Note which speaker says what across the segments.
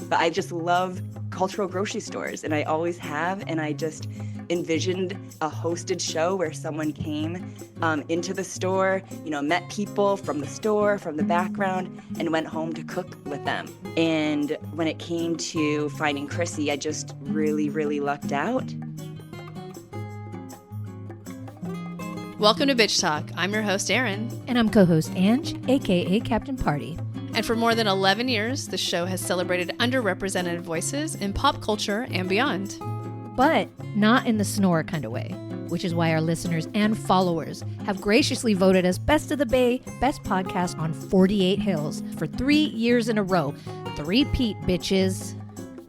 Speaker 1: But I just love cultural grocery stores, and I always have. And I just envisioned a hosted show where someone came into the store, met people from the store, from the background, and went home to cook with them. And when it came to finding Chrissy, I just really, really lucked out.
Speaker 2: Welcome to Bitch Talk. I'm your host, Erin.
Speaker 3: And I'm co-host Ange, aka Captain Party.
Speaker 2: And for more than 11 years, the show has celebrated underrepresented voices in pop culture and beyond.
Speaker 3: But not in the snore kind of way, which is why our listeners and followers have graciously voted us Best of the Bay, Best Podcast on 48 Hills for 3 years in a row. Three-peat, bitches.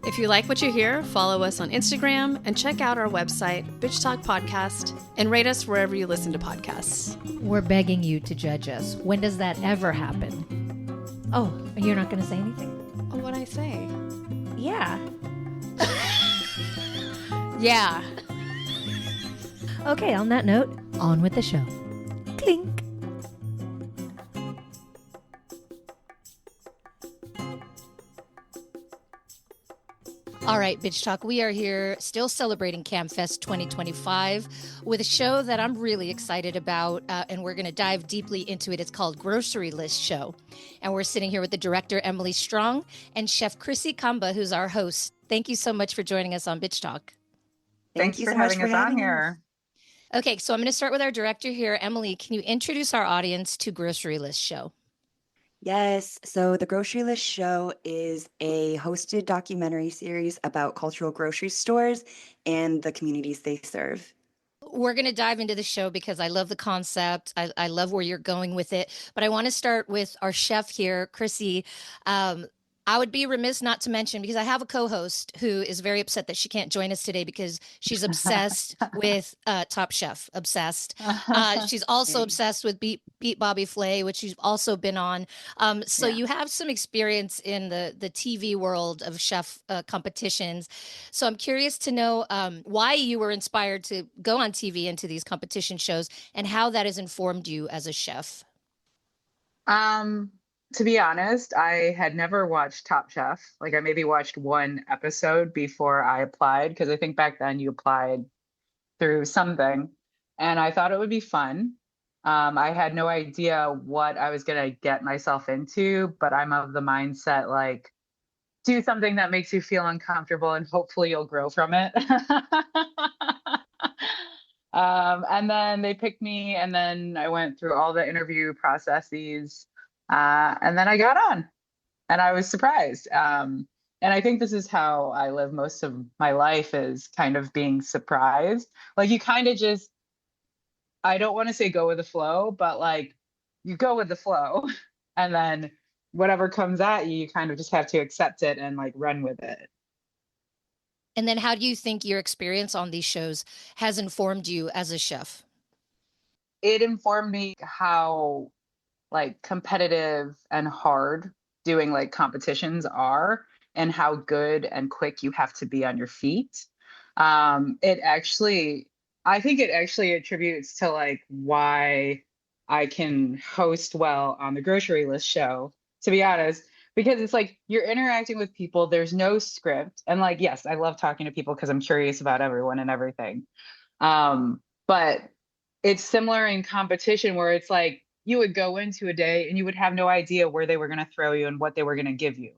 Speaker 2: If you like what you hear, follow us on Instagram and check out our website, Bitch Talk Podcast, and rate us wherever you listen to podcasts.
Speaker 3: We're begging you to judge us. When does that ever happen? Oh, you're not going to say anything?
Speaker 2: Oh, what'd I say?
Speaker 3: Yeah.
Speaker 2: Yeah.
Speaker 3: Okay, on that note, on with the show. Clink. All right, Bitch Talk, we are here still celebrating CAAMFest 2025 with a show that I'm really excited about, and we're going to dive deeply into it. It's called Grocery List Show, and we're sitting here with the director, Emily Strong, and Chef Chrissy Camba, who's our host. Thank you so much for joining us on Bitch Talk.
Speaker 1: Thank you so much for having us on here.
Speaker 3: Okay, so I'm going to start with our director here. Emily, can you introduce our audience to Grocery List Show?
Speaker 1: Yes. So the Grocery List Show is a hosted documentary series about cultural grocery stores and the communities they serve.
Speaker 3: We're going to dive into the show because I love the concept. I love where you're going with it. But I want to start with our chef here, Chrissy. I would be remiss not to mention, because I have a co-host who is very upset that she can't join us today because she's obsessed with Top Chef, obsessed. She's also obsessed with Beat Bobby Flay, which she's also been on. So you have some experience in the TV world of chef competitions. So I'm curious to know why you were inspired to go on TV into these competition shows and how that has informed you as a chef.
Speaker 4: To be honest, I had never watched Top Chef. Like, I maybe watched one episode before I applied, because I think back then you applied through something, and I thought it would be fun. I had no idea what I was going to get myself into, but I'm of the mindset, like, do something that makes you feel uncomfortable and hopefully you'll grow from it. And then they picked me, and then I went through all the interview processes. And then I got on, and I was surprised. And I think this is how I live most of my life, is kind of being surprised. Like, you kind of just, I don't want to say go with the flow, but like, you go with the flow, and then whatever comes at you, you kind of just have to accept it and like run with it.
Speaker 3: And then how do you think your experience on these shows has informed you as a chef?
Speaker 4: It informed me how like competitive and hard doing like competitions are, and how good and quick you have to be on your feet. I think it actually attributes to like why I can host well on the Grocery List Show, to be honest, because it's like you're interacting with people, there's no script. And like, yes, I love talking to people because I'm curious about everyone and everything. But it's similar in competition, where it's like, you would go into a day and you would have no idea where they were going to throw you and what they were going to give you.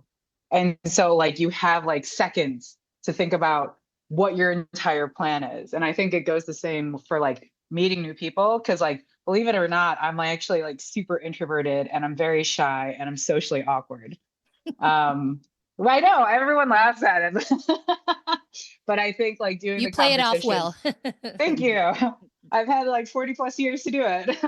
Speaker 4: And so like you have like seconds to think about what your entire plan is. And I think it goes the same for like meeting new people, because like, believe it or not, I'm like actually like super introverted, and I'm very shy, and I'm socially awkward. I know everyone laughs at it, but I think like doing
Speaker 3: you play it off well.
Speaker 4: Thank you. I've had like 40 plus years to do it.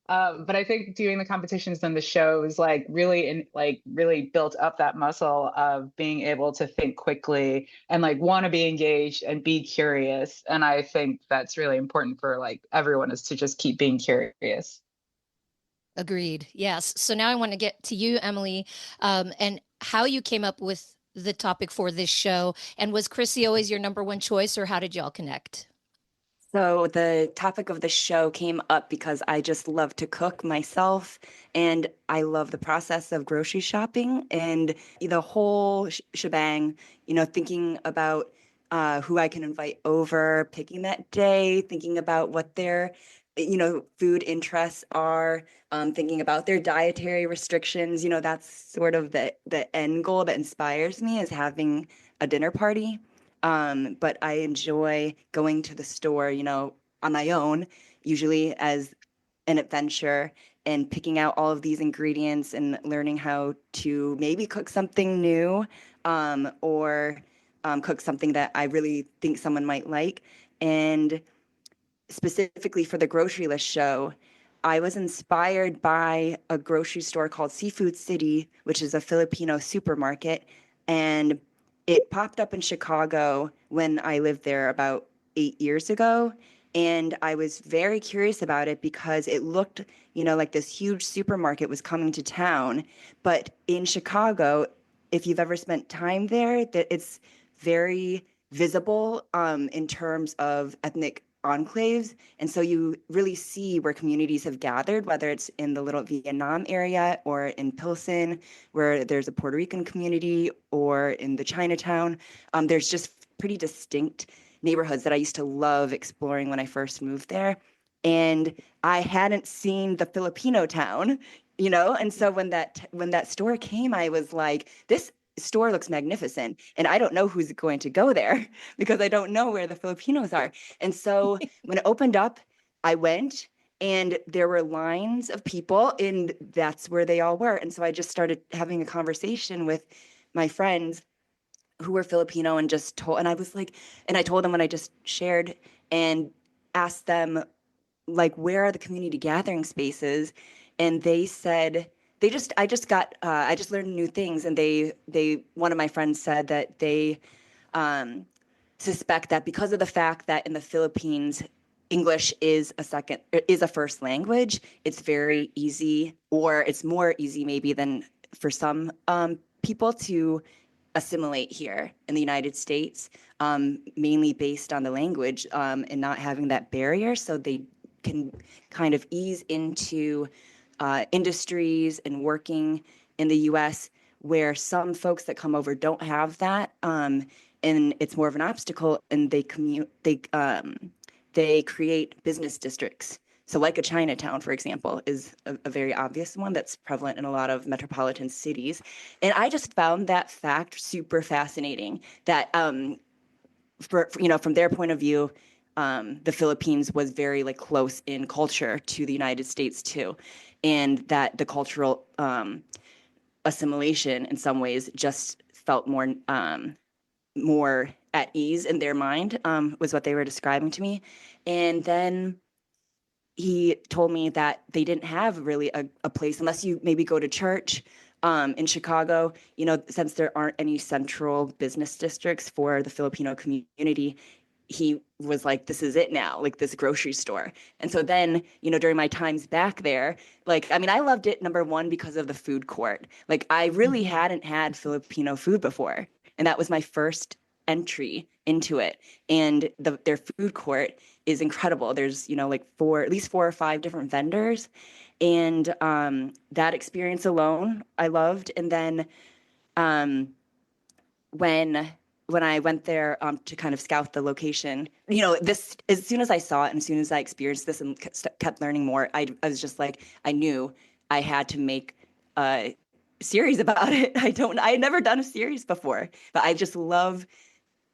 Speaker 4: But I think doing the competitions and the shows like really really built up that muscle of being able to think quickly and like want to be engaged and be curious. And I think that's really important for like everyone, is to just keep being curious.
Speaker 3: Agreed. Yes. So now I want to get to you, Emily, and how you came up with the topic for this show. And was Chrissy always your number one choice, or how did y'all connect?
Speaker 1: So the topic of the show came up because I just love to cook myself, and I love the process of grocery shopping and the whole shebang, thinking about who I can invite over, picking that day, thinking about what their, food interests are, thinking about their dietary restrictions. That's sort of the end goal that inspires me, is having a dinner party. But I enjoy going to the store, on my own, usually as an adventure, and picking out all of these ingredients and learning how to maybe cook something new, or cook something that I really think someone might like. And specifically for the grocery list show, I was inspired by a grocery store called Seafood City, which is a Filipino supermarket. And it popped up in Chicago when I lived there about 8 years ago. And I was very curious about it because it looked, like this huge supermarket was coming to town. But in Chicago, if you've ever spent time there, that it's very visible, in terms of ethnic enclaves. And so you really see where communities have gathered, whether it's in the Little Vietnam area or in Pilsen, where there's a Puerto Rican community, or in the Chinatown. There's just pretty distinct neighborhoods that I used to love exploring when I first moved there. And I hadn't seen the Filipino town, and so when that store came, I was like, this store looks magnificent, and I don't know who's going to go there because I don't know where the Filipinos are. And so when it opened up, I went, and there were lines of people, and that's where they all were. And so I just started having a conversation with my friends who were Filipino, and and I was like, and I told them what I just shared, and asked them, like, where are the community gathering spaces? And they said, I just learned new things. And one of my friends said that they um, suspect that because of the fact that in the Philippines, English is a first language, it's very easy, or it's more easy maybe than for some people to assimilate here in the United States, mainly based on the language, and not having that barrier. So they can kind of ease into industries and working in the US, where some folks that come over don't have that. And it's more of an obstacle, and they create business districts. So like a Chinatown, for example, is a very obvious one that's prevalent in a lot of metropolitan cities. And I just found that fact super fascinating, that from their point of view, the Philippines was very like close in culture to the United States too, and that the cultural assimilation in some ways just felt more at ease in their mind, was what they were describing to me. And then he told me that they didn't have really a place unless you maybe go to church, in Chicago, since there aren't any central business districts for the Filipino community. He was like, this is it now, like this grocery store. And so then, during my times back there, like, I mean, I loved it, number one, because of the food court. Like, I really hadn't had Filipino food before. And that was my first entry into it. And their food court is incredible. There's, like at least 4 or 5 different vendors. And that experience alone, I loved. And then when I went there, to kind of scout the location, this, as soon as I saw it and as soon as I experienced this and kept learning more, I was just like, I knew I had to make a series about it. I had never done a series before, but I just love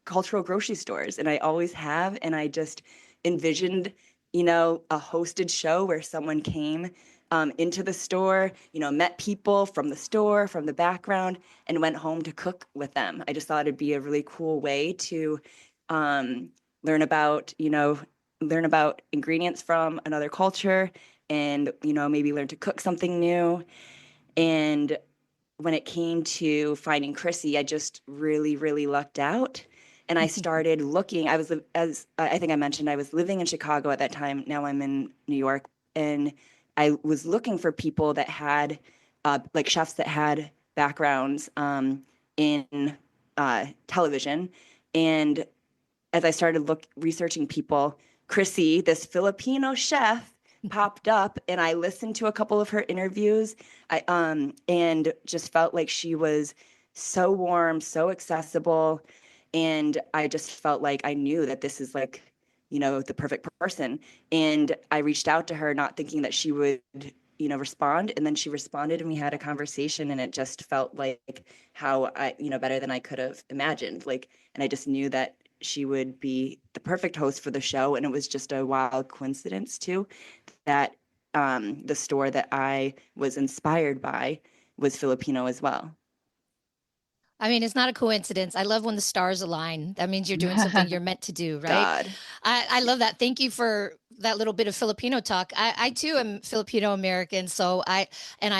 Speaker 1: cultural grocery stores, and I always have. And I just envisioned, a hosted show where someone came into the store, met people from the store, from the background, and went home to cook with them. I just thought it'd be a really cool way to um, learn about, ingredients from another culture, and, maybe learn to cook something new. And when it came to finding Chrissy, I just really, really lucked out. And I started looking. As I think I mentioned, I was living in Chicago at that time. Now I'm in New York. And I was looking for people that had, like chefs that had backgrounds in television. And as I started researching people, Chrissy, this Filipino chef, popped up, and I listened to a couple of her interviews. And just felt like she was so warm, so accessible, and I just felt like I knew that this is like, the perfect person. And I reached out to her not thinking that she would, respond, and then she responded and we had a conversation, and it just felt like how I, better than I could have imagined. Like, and I just knew that she would be the perfect host for the show. And it was just a wild coincidence too that the store that I was inspired by was Filipino as well.
Speaker 3: I mean, it's not a coincidence. I love when the stars align. That means you're doing something you're meant to do, right?
Speaker 1: God.
Speaker 3: I love that. Thank you for that little bit of Filipino talk. I too am Filipino American, so I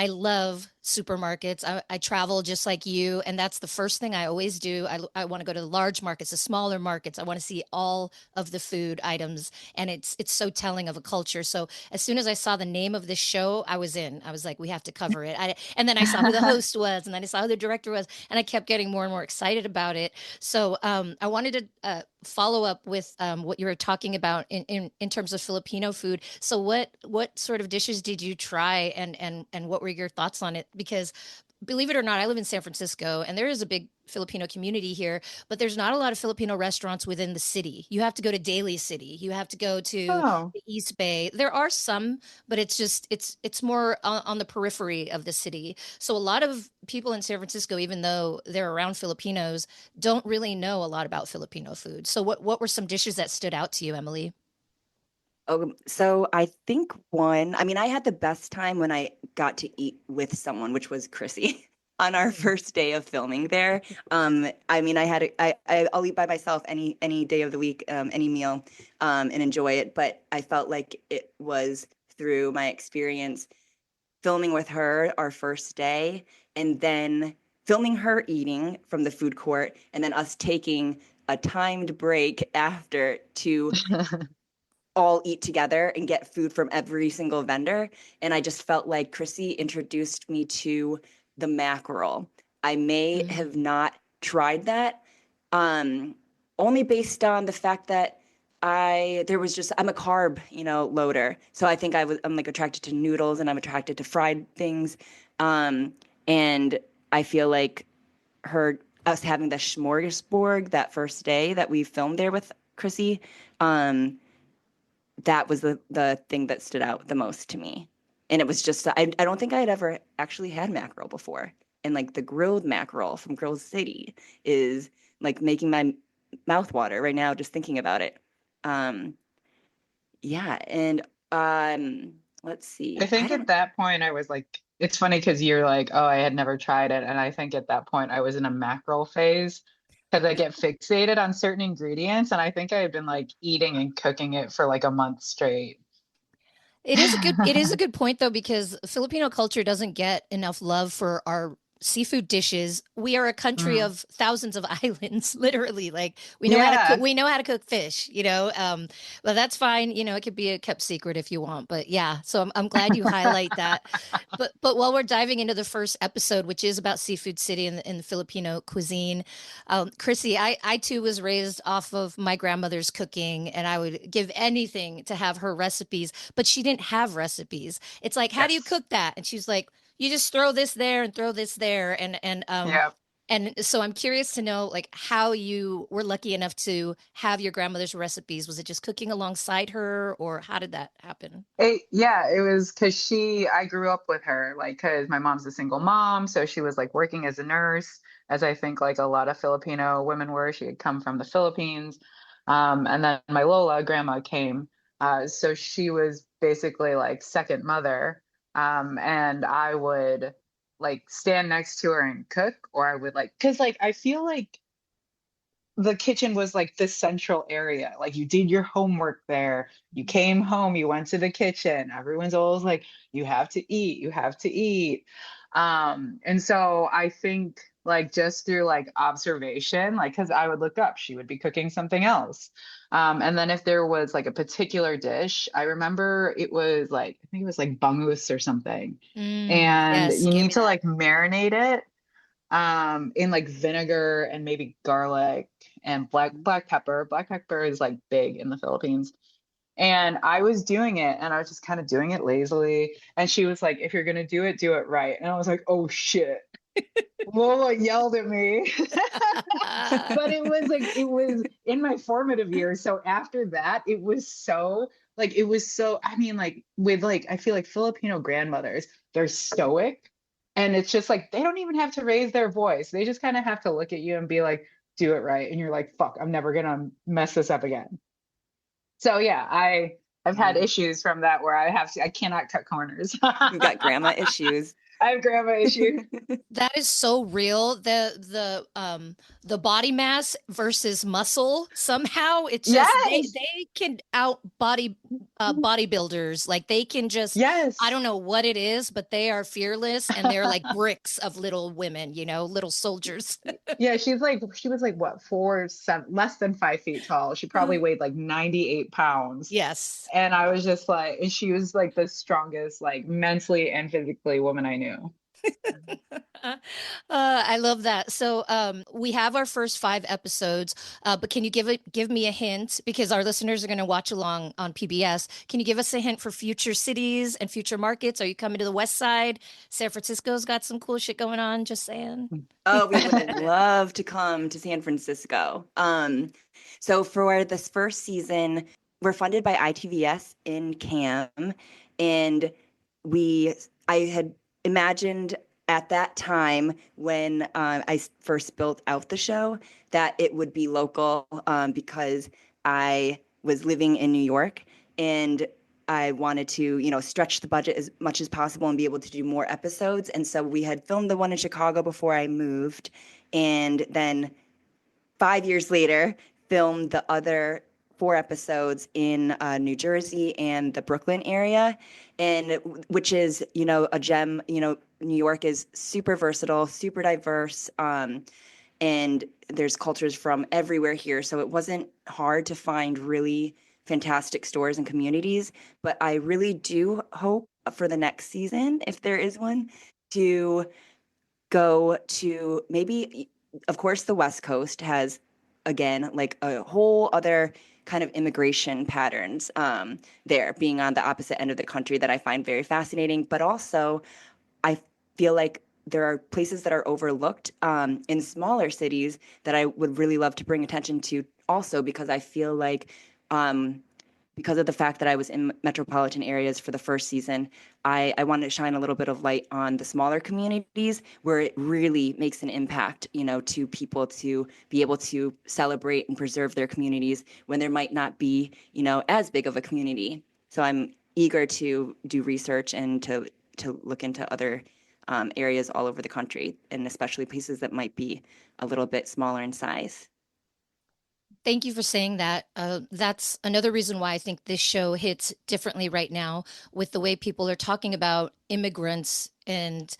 Speaker 3: love supermarkets. I travel just like you, and that's the first thing I always do. I want to go to the large markets, the smaller markets. I want to see all of the food items, and it's so telling of a culture. So as soon as I saw the name of this show, I was in. I was like, we have to cover it. And then I saw who the host was, and then I saw who the director was, and I kept getting more and more excited about it. So I wanted to follow up with what you were talking about in terms of Filipino food. So what sort of dishes did you try, and what were your thoughts on it? Because believe it or not, I live in San Francisco, and there is a big Filipino community here, but there's not a lot of Filipino restaurants within the city. You have to go to Daly City. You have to go to
Speaker 4: Oh,
Speaker 3: the East Bay. There are some, but it's more on the periphery of the city. So a lot of people in San Francisco, even though they're around Filipinos, don't really know a lot about Filipino food. So what were some dishes that stood out to you, Emily?
Speaker 1: So I think I mean, I had the best time when I got to eat with someone, which was Chrissy on our first day of filming there. I mean, I'll eat by myself any day of the week, any meal, and enjoy it. But I felt like it was through my experience filming with her our first day, and then filming her eating from the food court, and then us taking a timed break after to all eat together and get food from every single vendor. And I just felt like Chrissy introduced me to the mackerel. I may
Speaker 3: Mm.
Speaker 1: have not tried that, only based on the fact that I'm a carb, loader. So I think I'm like attracted to noodles and I'm attracted to fried things. And I feel like us having the smorgasbord that first day that we filmed there with Chrissy, that was the thing that stood out the most to me. And it was just, I don't think I had ever actually had mackerel before. And like the grilled mackerel from Grill City is like making my mouth water right now just thinking about it. Um, yeah, and let's
Speaker 4: I
Speaker 1: see. I
Speaker 4: think at
Speaker 1: don't
Speaker 4: that point I was like, it's funny because you're like, oh, I had never tried it. And I think at that point I was in a mackerel phase because I get fixated on certain ingredients. And I think I had been like eating and cooking it for like a month straight.
Speaker 3: It is a good point though, because Filipino culture doesn't get enough love for our seafood dishes. We are a country
Speaker 4: Mhm.
Speaker 3: of thousands of islands, literally. Like
Speaker 4: Yeah.
Speaker 3: we know how to cook fish. But that's fine. It could be a kept secret if you want. But yeah, so I'm glad you highlight that. But while we're diving into the first episode, which is about Seafood City and the Filipino cuisine, Chrissy, I too was raised off of my grandmother's cooking, and I would give anything to have her recipes, but she didn't have recipes. It's like, how do you
Speaker 4: Yes.
Speaker 3: cook that? And she's like, you just throw this there and throw this there,
Speaker 4: Yeah.
Speaker 3: and so I'm curious to know like how you were lucky enough to have your grandmother's recipes. Was it just cooking alongside her, or how did that happen?
Speaker 4: It was because I grew up with her, like, because my mom's a single mom. So she was like working as a nurse, as I think like a lot of Filipino women were. She had come from the Philippines. And then my Lola grandma came. So she was basically like second mother. And I would like stand next to her and cook, or I would like, because like I feel like the kitchen was like the central area. Like you did your homework there. You came home, you went to the kitchen. Everyone's always like, you have to eat, you have to eat. And so I think like just through like observation, like because I would look up, she would be cooking something else. And then if there was like a particular dish, I remember it was like, I think it was like bangus or something. And
Speaker 3: Yes,
Speaker 4: you
Speaker 3: give
Speaker 4: need
Speaker 3: me
Speaker 4: to
Speaker 3: that.
Speaker 4: like marinate it in like vinegar and maybe garlic and black pepper. Black pepper is like big in the Philippines. And I was doing it and I was just kind of doing it lazily. And she was like, if you're going to do it right. And I was like, oh shit. Lola yelled at me. But it was in my formative years. So after that, I mean, like with like, I feel like Filipino grandmothers, they're stoic. And it's just like, they don't even have to raise their voice. They just kind of have to look at you and be like, do it right. And you're like, fuck, I'm never going to mess this up again. So yeah, I've had issues from that where I cannot cut corners.
Speaker 1: You've got grandma issues.
Speaker 4: I have grandma issues.
Speaker 3: That is so real. The body mass versus muscle. Somehow it's just
Speaker 4: Yes.
Speaker 3: they can out bodybuilders. Like they can just
Speaker 4: Yes.
Speaker 3: I don't know what it is, but they are fearless and they're like bricks of little women, little soldiers.
Speaker 4: Yeah, she was like what, 4'7", less than 5 feet tall. She probably weighed like 98 pounds.
Speaker 3: Yes.
Speaker 4: And I was just like, and she was like the strongest, like mentally and physically woman I knew.
Speaker 3: I love that. So we have our first 5 episodes, but can you give me a hint, because our listeners are going to watch along on PBS? Can you give us a hint for future cities and future markets? Are you coming to the West Side? San Francisco's got some cool shit going on. Just saying.
Speaker 1: Oh, we would love to come to San Francisco. So for this first season, we're funded by ITVS in CAM, and I had imagined at that time when I first built out the show that it would be local, because I was living in New York and I wanted to, stretch the budget as much as possible and be able to do more episodes. And so we had filmed the one in Chicago before I moved, and then 5 years later, filmed the other 4 episodes in New Jersey and the Brooklyn area, and which is, a gem. New York is super versatile, super diverse, and there's cultures from everywhere here. So it wasn't hard to find really fantastic stores and communities. But I really do hope for the next season, if there is one, to go to maybe, of course, the West Coast has, again, like a whole other kind of immigration patterns there, being on the opposite end of the country, that I find very fascinating. But also, I feel like there are places that are overlooked in smaller cities that I would really love to bring attention to also, because I feel like because of the fact that I was in metropolitan areas for the first season, I wanted to shine a little bit of light on the smaller communities where it really makes an impact, to people to be able to celebrate and preserve their communities when there might not be, as big of a community. So I'm eager to do research and to look into other areas all over the country, and especially places that might be a little bit smaller in size.
Speaker 3: Thank you for saying that. That's another reason why I think this show hits differently right now, with the way people are talking about immigrants and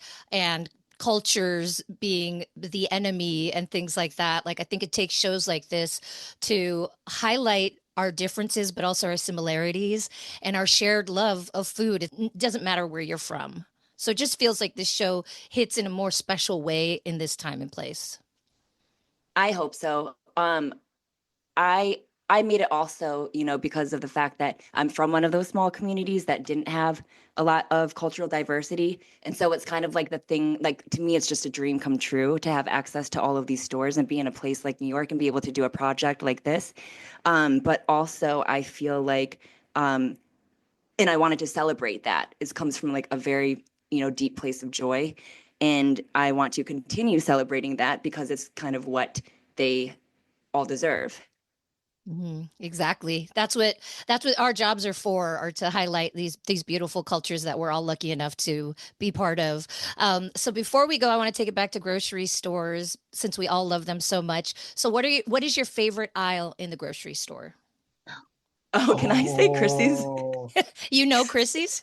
Speaker 3: cultures being the enemy and things like that. Like, I think it takes shows like this to highlight our differences, but also our similarities and our shared love of food. It doesn't matter where you're from. So it just feels like this show hits in a more special way in this time and place.
Speaker 1: I hope so. I made it also, because of the fact that I'm from one of those small communities that didn't have a lot of cultural diversity. And so it's kind of like the thing, like, to me, it's just a dream come true to have access to all of these stores and be in a place like New York and be able to do a project like this. But also I feel like, and I wanted to celebrate that. It comes from like a very, deep place of joy. And I want to continue celebrating that because it's kind of what they all deserve.
Speaker 3: Mm-hmm. Exactly. That's what our jobs are to highlight these beautiful cultures that we're all lucky enough to be part of. So before we go, I want to take it back to grocery stores, since we all love them so much. So what is your favorite aisle in the grocery store?
Speaker 1: Oh, can I say Chrissy's?
Speaker 3: Chrissy's?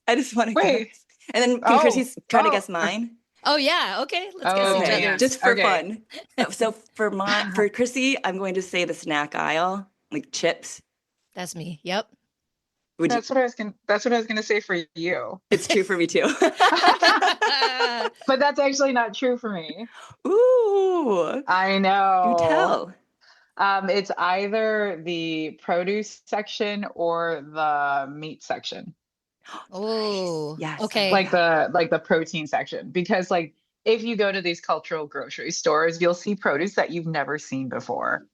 Speaker 1: I just want to
Speaker 4: Wait.
Speaker 1: guess. And then can Chrissy's try to guess mine?
Speaker 3: Oh yeah, okay. Let's guess each
Speaker 1: Okay,
Speaker 3: other's.
Speaker 1: just for fun. So for Chrissy, I'm going to say the snack aisle, like chips.
Speaker 3: That's me. Yep.
Speaker 4: That's what I was gonna say for you.
Speaker 1: It's true for me too.
Speaker 4: But that's actually not true for me.
Speaker 1: Ooh.
Speaker 4: I know.
Speaker 1: You tell.
Speaker 4: It's either the produce section or the meat section.
Speaker 3: Oh,
Speaker 1: Yes.
Speaker 3: okay.
Speaker 4: Like the protein section, because like if you go to these cultural grocery stores, you'll see produce that you've never seen before.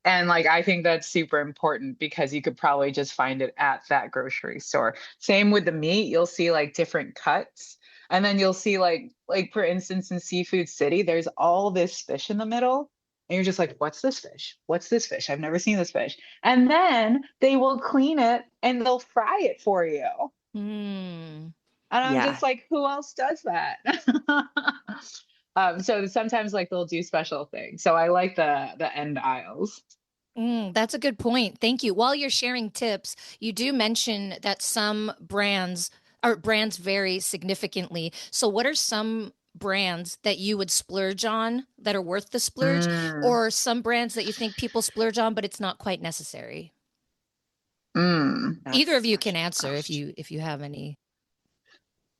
Speaker 4: And like I think that's super important because you could probably just find it at that grocery store. Same with the meat, you'll see like different cuts. And then you'll see like for instance in Seafood City, there's all this fish in the middle. And you're just like, what's this fish? What's this fish? I've never seen this fish. And then they will clean it and they'll fry it for you.
Speaker 3: Hmm.
Speaker 4: And I'm
Speaker 1: Yeah.
Speaker 4: just like, who else does that? So sometimes like they'll do special things. So I like the end aisles.
Speaker 3: That's a good point. Thank you. While you're sharing tips, you do mention that some brands vary significantly. So what are some brands that you would splurge on that are worth the splurge,
Speaker 4: Mm,
Speaker 3: or some brands that you think people splurge on but it's not quite necessary? Either of
Speaker 1: That's
Speaker 3: you
Speaker 1: such
Speaker 3: can
Speaker 1: a
Speaker 3: answer
Speaker 1: question.
Speaker 3: if you have any.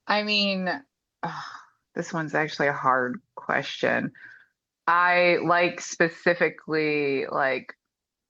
Speaker 4: I mean, this one's actually a hard question. I like specifically like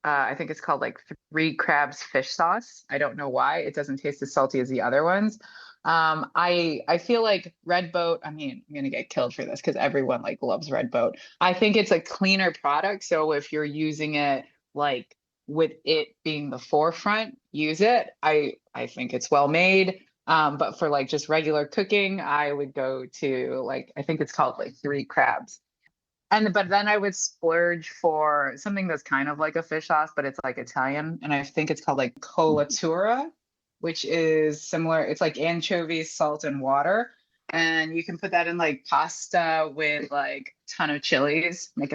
Speaker 4: I think it's called like Three Crabs fish sauce. I don't know why. It doesn't taste as salty as the other ones. I feel like Red Boat, I mean, I'm gonna get killed for this because everyone like loves Red Boat. I think it's a cleaner product. So if you're using it like with it being the forefront, use it. I think it's well made. But for like just regular cooking, I would go to like I think it's called like Three Crabs. And but then I would splurge for something that's kind of like a fish sauce, but it's like Italian. And I think it's called like colatura, which is similar. It's like anchovies, salt, and water. And you can put that in like pasta with like a ton of chilies, like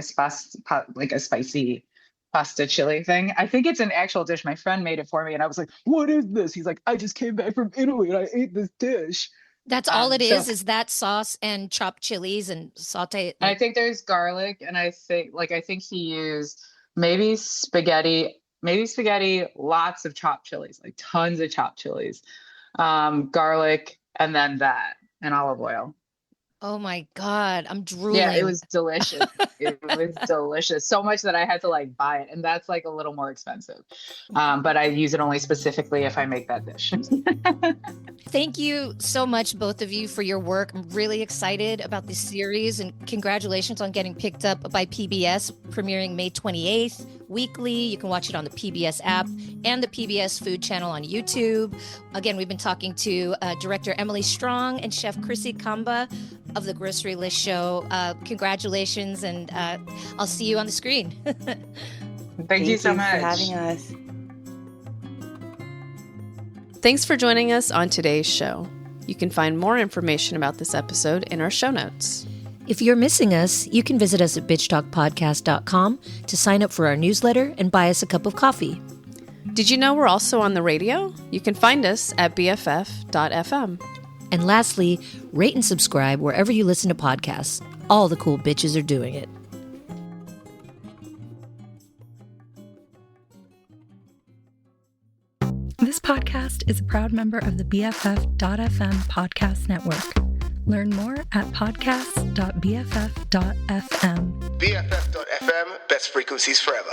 Speaker 4: like a spicy pasta chili thing. I think it's an actual dish. My friend made it for me, and I was like, "What is this?" He's like, "I just came back from Italy and I ate this dish."
Speaker 3: That's all it
Speaker 4: So
Speaker 3: is that sauce and chopped chilies and saute it
Speaker 4: I
Speaker 3: like
Speaker 4: think there's garlic, and I think he used maybe spaghetti, lots of chopped chilies, like tons of chopped chilies, garlic, and then that, and olive oil.
Speaker 3: oh my God, I'm
Speaker 4: Yeah, it
Speaker 3: drooling.
Speaker 4: was delicious. It was delicious. So much that I had to like buy it, and that's like a little more expensive. But I use it only specifically if I make that dish.
Speaker 3: Thank you so much, both of you, for your work. I'm really excited about this series, and congratulations on getting picked up by PBS, premiering May 28th weekly. You can watch it on the PBS app and the PBS Food channel on YouTube. Again, we've been talking to director Emily Strong and chef Chrissy Camba of the Grocery List Show. Congratulations, and I'll see you on the screen.
Speaker 4: Thank you so
Speaker 1: for
Speaker 4: much.
Speaker 1: having us.
Speaker 2: Thanks for joining us on today's show. You can find more information about this episode in our show notes.
Speaker 3: If you're missing us, you can visit us at bitchtalkpodcast.com to sign up for our newsletter and buy us a cup of coffee.
Speaker 2: Did you know we're also on the radio? You can find us at bff.fm.
Speaker 3: And lastly, rate and subscribe wherever you listen to podcasts. All the cool bitches are doing it.
Speaker 5: This podcast is a proud member of the BFF.FM podcast network. Learn more at podcasts.bff.fm.
Speaker 6: BFF.FM, best frequencies forever.